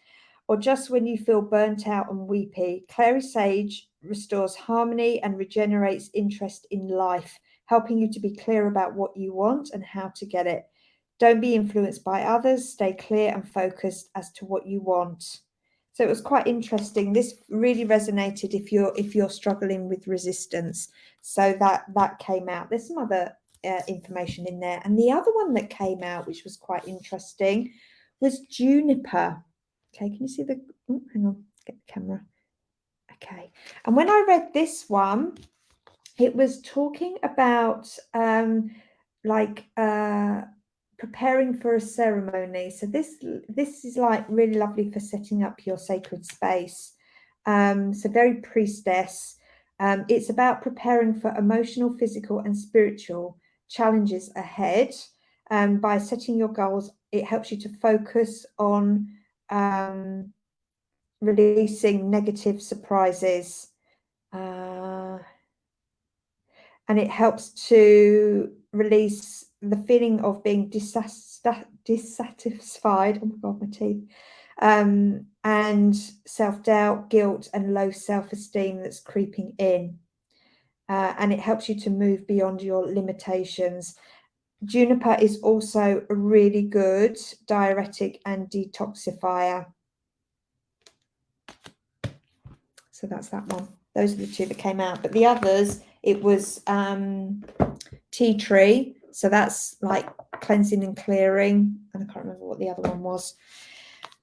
or just when you feel burnt out and weepy. Clary sage restores harmony and regenerates interest in life, helping you to be clear about what you want and how to get it. Don't be influenced by others. Stay clear and focused as to what you want. So it was quite interesting. This really resonated if you're struggling with resistance. So that came out. There's some other information in there. And the other one that came out, which was quite interesting, was juniper. Okay, can you see the, hang on, get the camera. Okay. And when I read this one, it was talking about preparing for a ceremony. So this is like really lovely for setting up your sacred space. So very priestess. It's about preparing for emotional, physical, and spiritual challenges ahead. By setting your goals, it helps you to focus on releasing negative surprises. And it helps to release the feeling of being dissatisfied. Oh my God, my teeth. And self-doubt, guilt, and low self-esteem that's creeping in. And it helps you to move beyond your limitations. Juniper is also a really good diuretic and detoxifier. So that's that one. Those are the two that came out. But the others, it was tea tree. So that's like cleansing and clearing. And I can't remember what the other one was.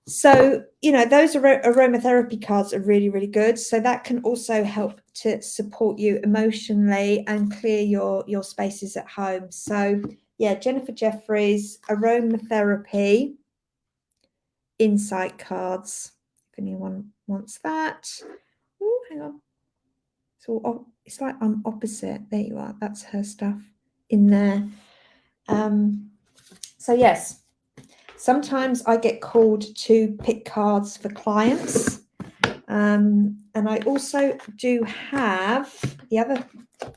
So, you know, those aromatherapy cards are really, really good. So that can also help to support you emotionally and clear your spaces at home. So, yeah, Jennifer Jeffries, aromatherapy insight cards. If anyone wants that. Oh, hang on. So it's like I'm opposite. There you are. That's her stuff in there. So yes, sometimes I get called to pick cards for clients. And I also do have the other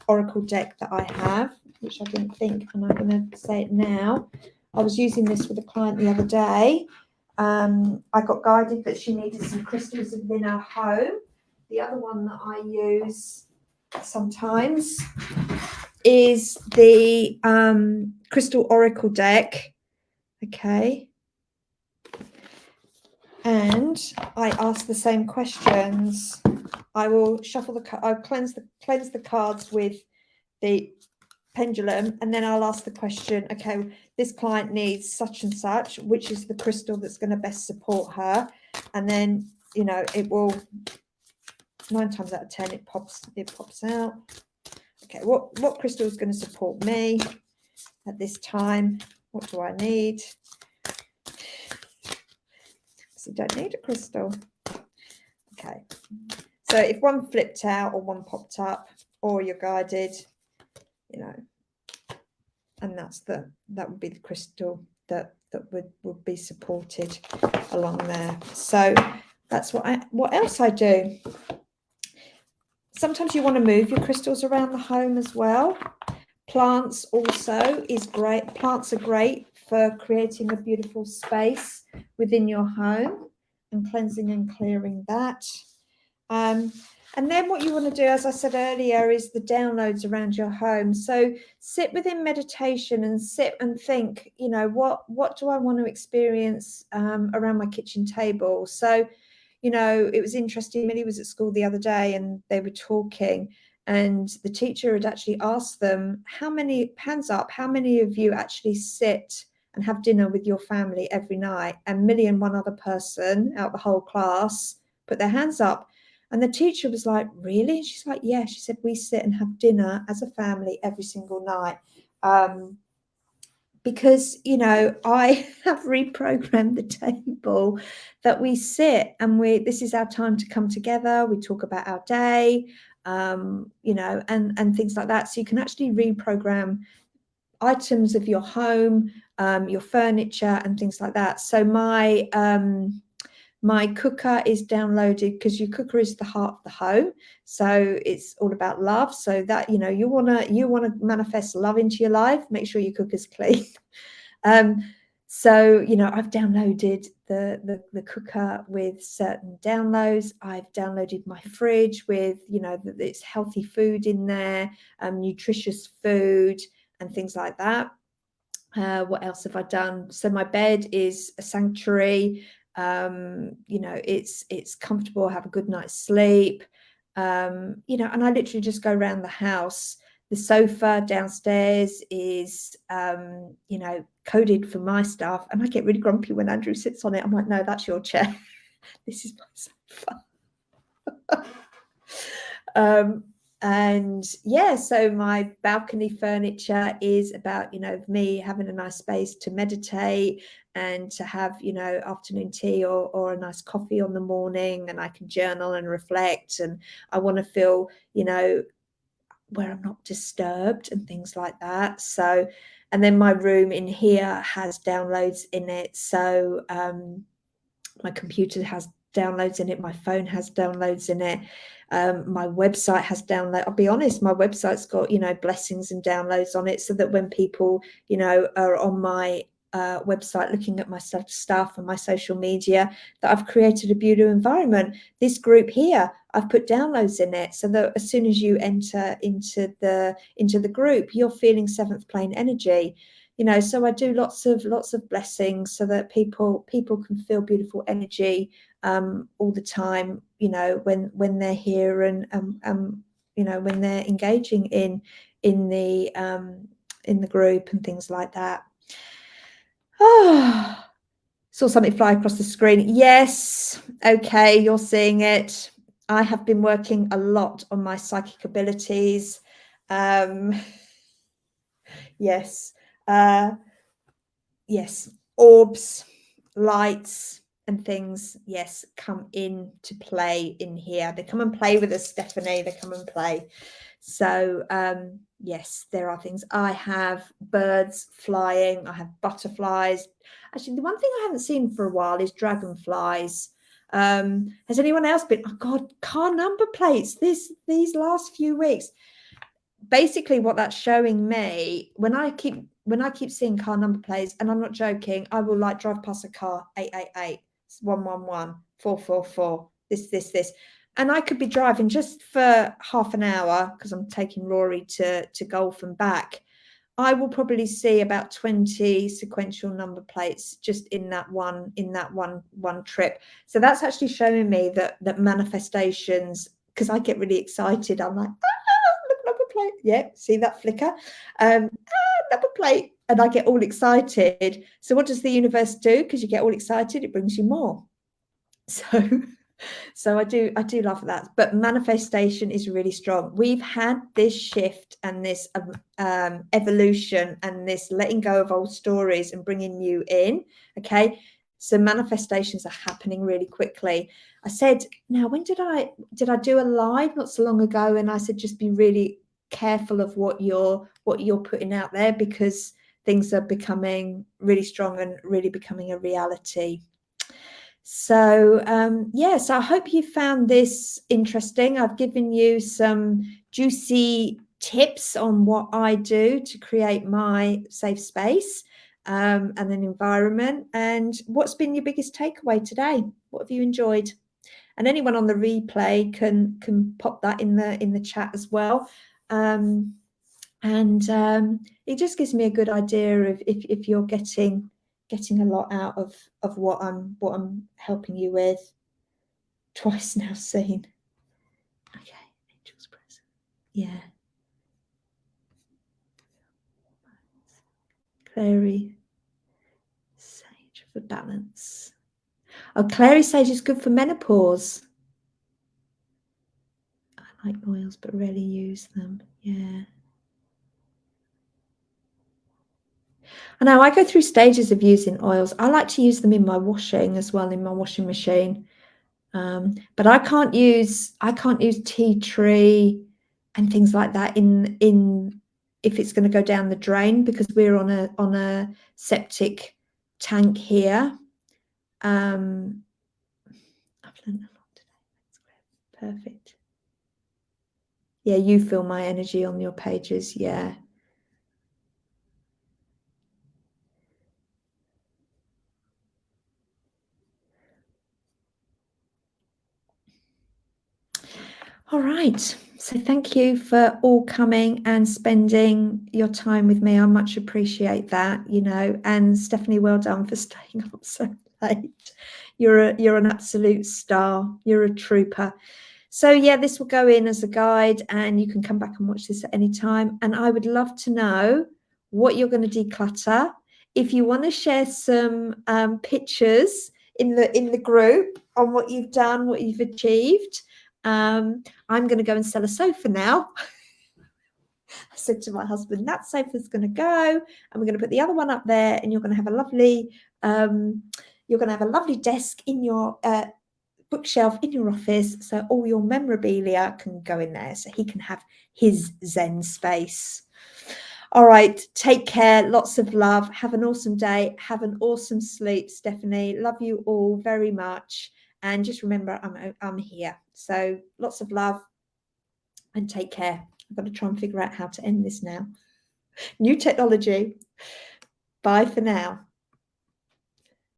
oracle deck that I have, which I didn't think, and I'm going to say it now. I was using this with a client the other day. I got guided that she needed some crystals within her home. The other one that I use sometimes is the Crystal Oracle deck. Okay. And I ask the same questions. I will shuffle I'll cleanse the cards with the pendulum, and then I'll ask the question, okay, this client needs such and such, which is the crystal that's going to best support her? And then, you know, it will 9 times out of 10 it pops out. Okay, what crystal is going to support me at this time? What do I need? So you don't need a crystal. Okay, so if one flipped out or one popped up, or you're guided, you know, and that would be the crystal that would be supported along there. So that's what else I do. Sometimes you want to move your crystals around the home as well. Plants also is great. Plants are great for creating a beautiful space within your home and cleansing and clearing that. And then what you want to do, as I said earlier, is the downloads around your home. So sit within meditation and sit and think, you know, what do I want to experience around my kitchen table? So, you know, it was interesting. Millie was at school the other day and they were talking, and the teacher had actually asked them, hands up, how many of you actually sit and have dinner with your family every night? And Millie and one other person out the whole class put their hands up. And the teacher was like, really? And she's like, yeah. She said, we sit and have dinner as a family every single night. Because, you know, I have reprogrammed the table that we sit and this is our time to come together. We talk about our day, you know, and things like that. So you can actually reprogram items of your home, your furniture and things like that. So my cooker is downloaded because your cooker is the heart of the home. So it's all about love. So that, you know, you want to manifest love into your life, make sure your cooker's clean. So, you know, I've downloaded the cooker with certain downloads. I've downloaded my fridge with, you know, it's healthy food in there, nutritious food and things like that. What else have I done? So my bed is a sanctuary. You know, it's comfortable, have a good night's sleep. You know, and I literally just go around the house. The sofa downstairs is, you know, coded for my stuff. And I get really grumpy when Andrew sits on it. I'm like, no, that's your chair. This is my sofa. And yeah, so my balcony furniture is about, you know, me having a nice space to meditate and to have, you know, afternoon tea or a nice coffee on the morning, and I can journal and reflect, and I want to feel, you know, where I'm not disturbed and things like that. So, and then my room in here has downloads in it. So my computer has downloads in it, my phone has downloads in it, my website has download. I'll be honest, my website's got, you know, blessings and downloads on it, so that when people, you know, are on my website looking at my stuff and my social media, that I've created a beautiful environment. This group here, I've put downloads in it, so that as soon as you enter into the group, you're feeling seventh plane energy. You know, so I do lots of blessings so that people can feel beautiful energy all the time, you know, when they're here, and you know, when they're engaging in the group and things like that. Oh, saw something fly across the screen. Yes, okay, you're seeing it. I have been working a lot on my psychic abilities. Yes. Yes, orbs, lights and things, yes, come in to play in here. They come and play with us, Stephanie. They come and play. So yes, there are things. I have birds flying. I have butterflies. Actually, the one thing I haven't seen for a while is dragonflies. Has anyone else been? Oh God, car number plates. These last few weeks. Basically, what that's showing me, when I keep seeing car number plates, and I'm not joking, I will like drive past a car 888, 111, 444, this, and I could be driving just for half an hour because I'm taking Rory to golf and back. I will probably see about 20 sequential number plates just in that one trip. So that's actually showing me that manifestations, because I get really excited. I'm like, number plate. Yeah, see that flicker? Number plate. And I get all excited. So what does the universe do? Because you get all excited, it brings you more. So So I do laugh at that. But manifestation is really strong. We've had this shift and this evolution and this letting go of old stories and bringing new in. Okay. So manifestations are happening really quickly. I said, now, when did I do a live not so long ago? And I said, just be really careful of what you're putting out there, because things are becoming really strong and really becoming a reality. So so I hope you found this interesting. I've given you some juicy tips on what I do to create my safe space and an environment. And what's been your biggest takeaway today? What have you enjoyed? And anyone on the replay can pop that in the chat as well. It just gives me a good idea of if you're getting a lot out of what I'm helping you with. Twice now seen. Okay, angels present. Yeah. Clary sage for balance. Oh, clary sage is good for menopause. I like oils but rarely use them. Yeah. I know, I go through stages of using oils. I like to use them in my washing as well, in my washing machine. But I can't use tea tree and things like that in if it's going to go down the drain, because we're on a septic tank here. I've learned a lot today. Perfect. Yeah, you feel my energy on your pages. Yeah. All right. So thank you for all coming and spending your time with me. I much appreciate that, and Stephanie, well done for staying up so late. You're an absolute star. You're a trooper. So yeah, this will go in as a guide and you can come back and watch this at any time. And I would love to know what you're going to declutter. If you want to share some pictures in the group on what you've done, what you've achieved. I'm going to go and sell a sofa now. I said to my husband, that sofa's going to go, and we're going to put the other one up there, and you're going to have a lovely desk in your bookshelf in your office, so all your memorabilia can go in there, so he can have his Zen space. All right, take care. Lots of love. Have an awesome day. Have an awesome sleep, Stephanie. Love you all very much. And just remember, I'm here. So lots of love and take care. I've got to try and figure out how to end this now. New technology. Bye for now.